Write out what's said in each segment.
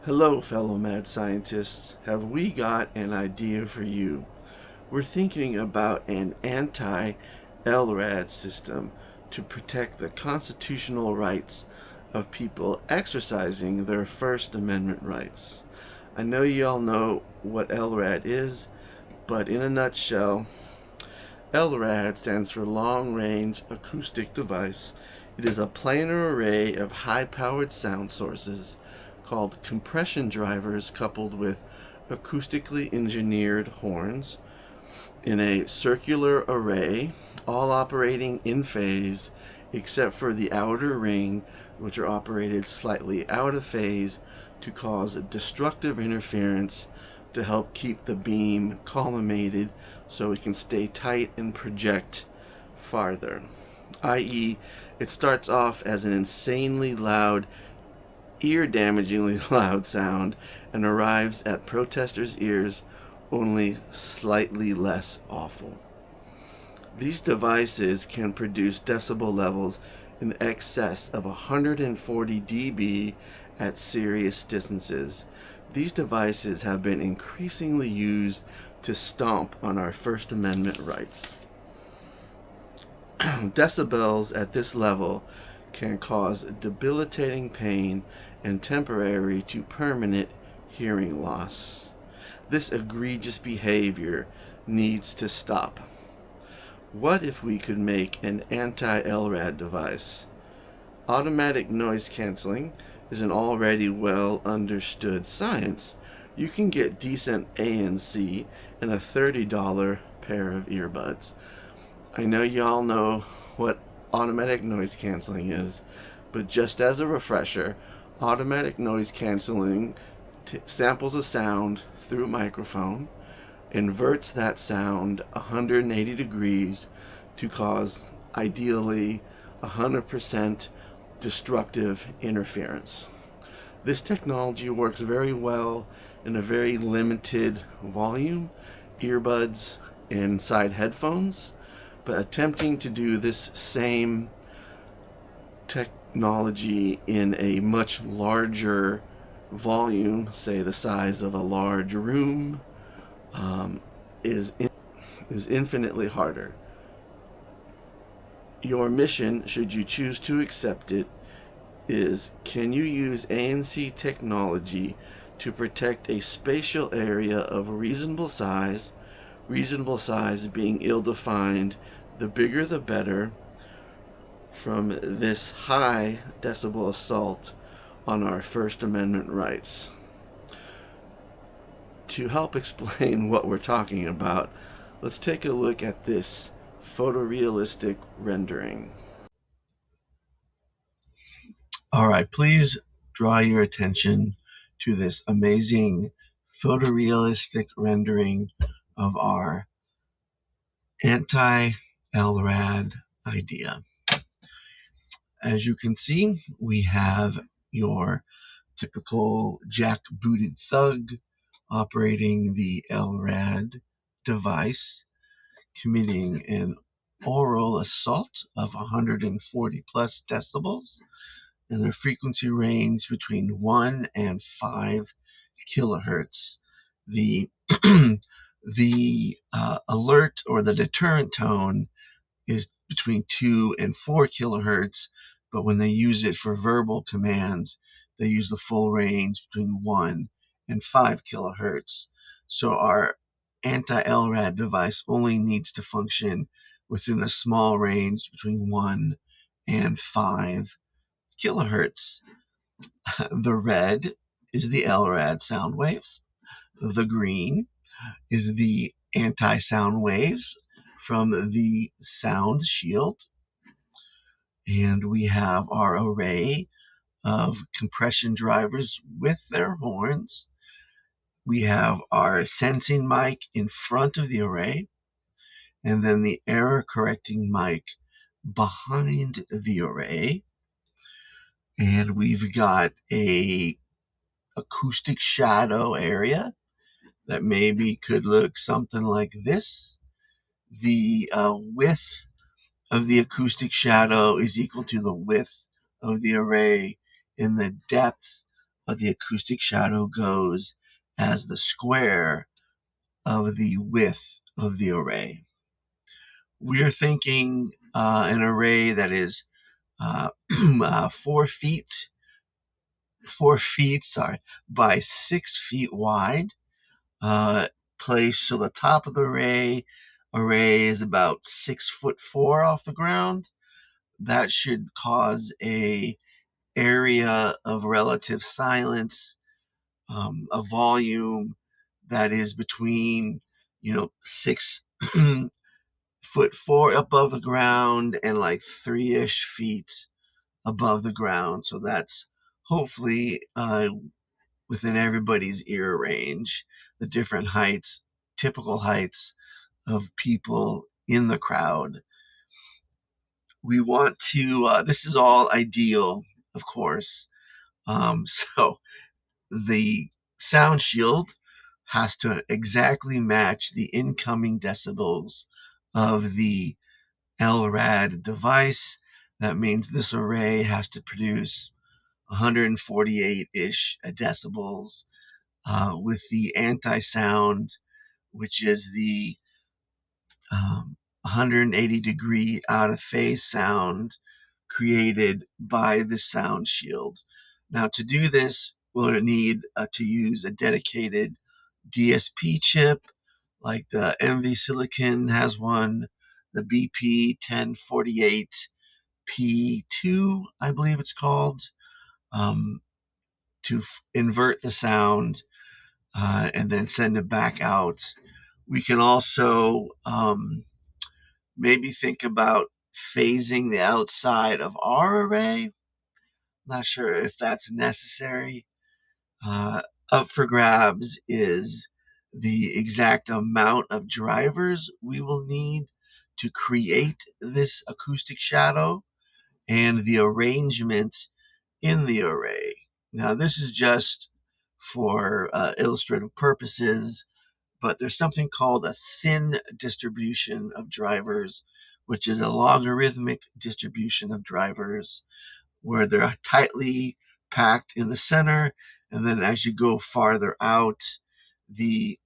Hello, fellow mad scientists. Have we got an idea for you? We're thinking about an anti-LRAD system to protect the constitutional rights of people exercising their First Amendment rights. I know you all know what LRAD is, but in a nutshell, LRAD stands for Long Range Acoustic Device. It is a planar array of high-powered sound sources called compression drivers coupled with acoustically engineered horns in a circular array, all operating in phase except for the outer ring, which are operated slightly out of phase to cause destructive interference to help keep the beam collimated so it can stay tight and project farther. I.e., it starts off as an insanely loud, ear-damagingly loud sound and arrives at protesters' ears only slightly less awful. These devices can produce decibel levels in excess of 140 dB at serious distances. These devices have been increasingly used to stomp on our First Amendment rights. Decibels at this level can cause debilitating pain and temporary to permanent hearing loss. This egregious behavior needs to stop. What if we could make an anti-LRAD device? Automatic noise canceling is an already well understood science. You can get decent ANC and a $30 pair of earbuds. I know y'all know what automatic noise canceling is, but just as a refresher, automatic noise canceling samples a sound through a microphone, inverts that sound 180 degrees to cause, ideally, 100% destructive interference. This technology works very well in a very limited volume, earbuds inside headphones, but attempting to do this same technology in a much larger volume, say the size of a large room, is infinitely harder. Your mission, should you choose to accept it, is: can you use ANC technology to protect a spatial area of reasonable size being ill-defined, the bigger the better, from this high decibel assault on our First Amendment rights? To help explain what we're talking about, let's take a look at this photorealistic rendering. All right, please draw your attention to this amazing photorealistic rendering of our anti-LRAD idea. As you can see, we have your typical jack-booted thug operating the LRAD device, committing an oral assault of 140 plus decibels and a frequency range between 1 and 5 kilohertz. The alert or the deterrent tone is between 2 and 4 kilohertz, but when they use it for verbal commands, they use the full range between 1 and 5 kilohertz. So our anti-LRAD device only needs to function within a small range between 1 and 5 kilohertz. The red is the LRAD sound waves. The green is the anti-sound waves from the sound shield. And we have our array of compression drivers with their horns. We have our sensing mic in front of the array, and then the error correcting mic behind the array. And we've got a acoustic shadow area that maybe could look something like this. The width of the acoustic shadow is equal to the width of the array, and the depth the acoustic shadow goes as the square of the width of the array. We're thinking an array that is 4 feet, 4 feet, by 6 feet wide, placed so the top of the array is about 6'4" off the ground. That should cause a area of relative silence, a volume that is between 6'4" above the ground and like 3-ish feet above the ground. So that's hopefully within everybody's ear range, the different heights, typical heights of people in the crowd. We want to, this is all ideal, of course. So the sound shield has to exactly match the incoming decibels of the LRAD device. That means this array has to produce 148-ish decibels, with the anti-sound, which is the 180-degree out of phase sound created by the sound shield. Now, to do this, we'll need to use a dedicated DSP chip, like the MV Silicon has one, the BP1048P2, I believe it's called, to invert the sound and then send it back out. We can also maybe think about phasing the outside of our array. Not sure if that's necessary. Up for grabs is the exact amount of drivers we will need to create this acoustic shadow and the arrangement in the array. Now, this is just for illustrative purposes, but there's something called a thin distribution of drivers, which is a logarithmic distribution of drivers where they're tightly packed in the center, and then as you go farther out, the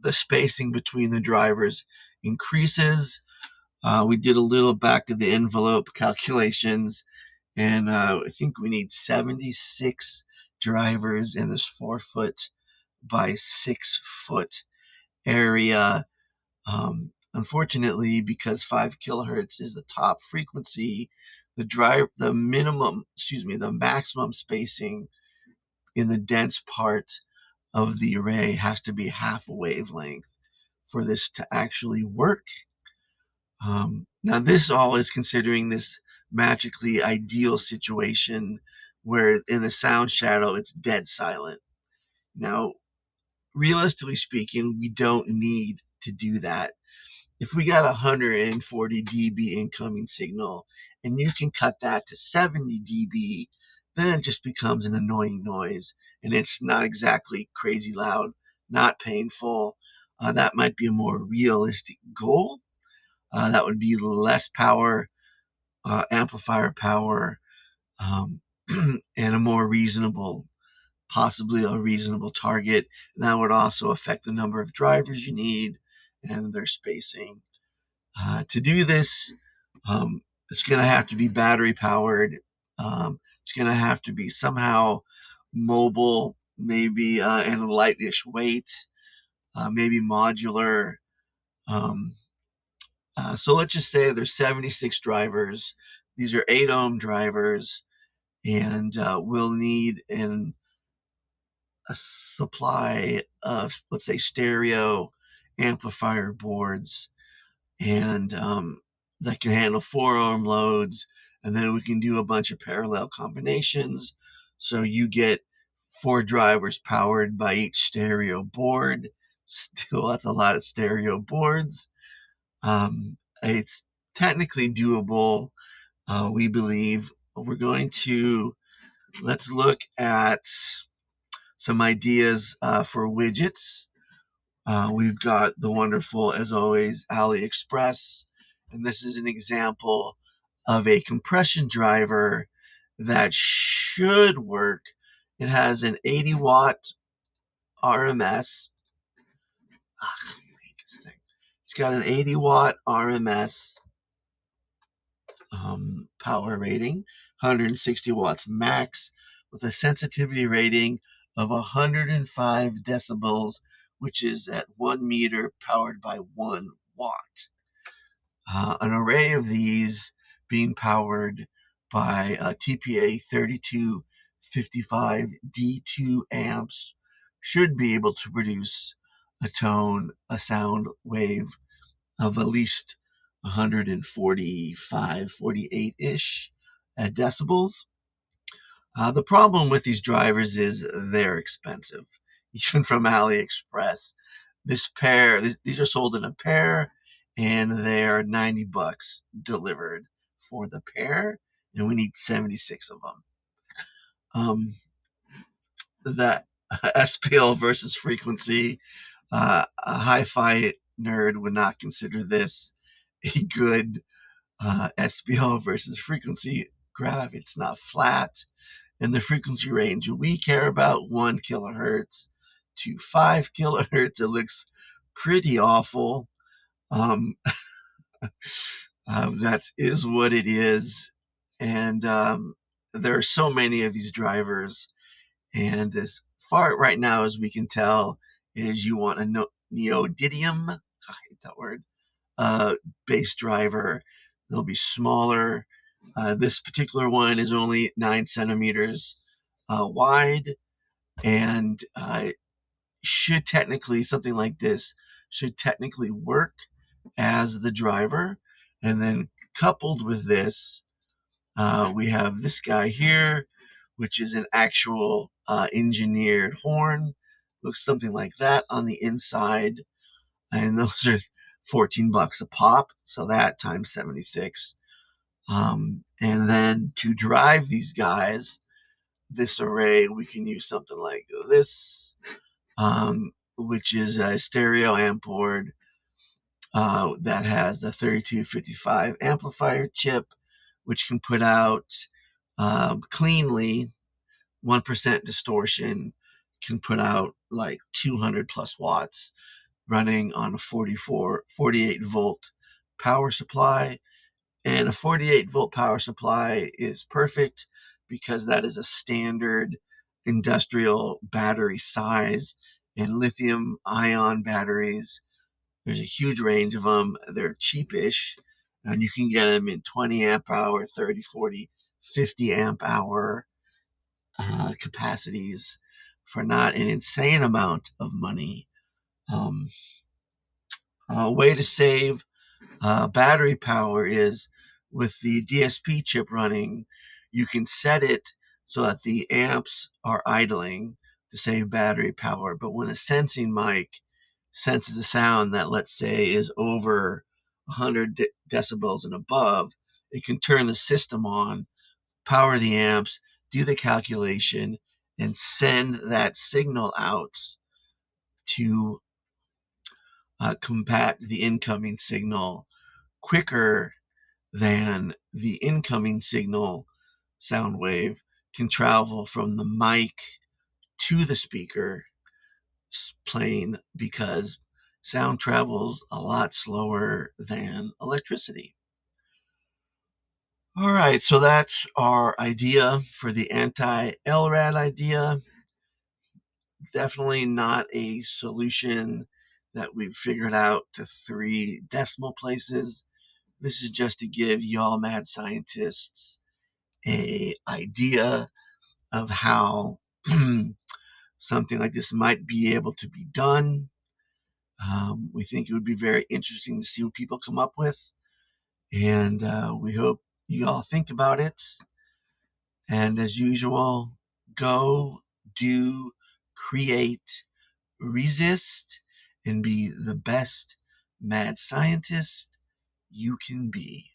the spacing between the drivers increases. We did a little back of the envelope calculations, and I think we need 76 drivers in this 4-foot by 6-foot area. Unfortunately, because 5 kilohertz is the top frequency, the maximum spacing in the dense part of the array has to be half a wavelength for this to actually work. Now, this all is considering this magically ideal situation where in the sound shadow it's dead silent. Now, realistically speaking, we don't need to do that. If we got 140 dB incoming signal and you can cut that to 70 dB, then it just becomes an annoying noise, and it's not exactly crazy loud, not painful. That might be a more realistic goal. That would be less power, amplifier power, and a more reasonable, possibly a reasonable target. And that would also affect the number of drivers you need and their spacing. To do this, it's going to have to be battery powered. It's going to have to be somehow mobile, maybe and a lightish weight, maybe modular. So let's just say there's 76 drivers. These are 8 ohm drivers, and we'll need a supply of, let's say, stereo amplifier boards, and that can handle 4 ohm loads, and then we can do a bunch of parallel combinations. So you get 4 drivers powered by each stereo board. Still, that's a lot of stereo boards. It's technically doable, we believe. We're going to, let's look at some ideas for widgets. We've got the wonderful, as always, AliExpress, and this is an example of a compression driver that should work. It has an 80-watt RMS. I hate this thing. It's got an 80-watt RMS power rating, 160 watts max, with a sensitivity rating of 105 decibels, which is at 1 meter powered by 1 watt. An array of these being powered by TPA 3255 D2 amps should be able to produce a sound wave of at least 145, 48-ish decibels. The problem with these drivers is they're expensive, even from AliExpress. These are sold in a pair, and they're $90 delivered for the pair, and we need 76 of them. That SPL versus frequency, a hi-fi nerd would not consider this a good SPL versus frequency graph. It's not flat. And the frequency range we care about, 1 kilohertz to 5 kilohertz. It looks pretty awful. That is what it is. And there are so many of these drivers. And as far right now as we can tell, is you want a neodymium, I hate that word, base driver. They'll be smaller. This particular one is only 9 centimeters wide, and should technically, something like this should technically work as the driver. And then coupled with this, we have this guy here, which is an actual engineered horn. Looks something like that on the inside. And those are $14 a pop, so that times 76. And then to drive these guys, this array, we can use something like this, which is a stereo amp board that has the 3255 amplifier chip, which can put out cleanly 1% distortion, can put out like 200 plus watts, running on a 48 volt power supply. And a 48 volt power supply is perfect because that is a standard industrial battery size. And lithium ion batteries, there's a huge range of them. They're cheapish, and you can get them in 20 amp hour, 30, 40, 50 amp hour capacities for not an insane amount of money. A way to save battery power is with the DSP chip running, you can set it so that the amps are idling to save battery power. But when a sensing mic senses a sound that, let's say, is over 100 decibels and above, it can turn the system on, power the amps, do the calculation, and send that signal out to combat the incoming signal quicker than the incoming signal sound wave can travel from the mic to the speaker plane, because sound travels a lot slower than electricity. All right, so that's our idea for the anti-LRAD idea. Definitely not a solution that we've figured out to 3 decimal places. This is just to give y'all mad scientists a idea of how something like this might be able to be done. We think it would be very interesting to see what people come up with, and we hope you all think about it. And as usual, go, do, create, resist, and be the best mad scientist you can be.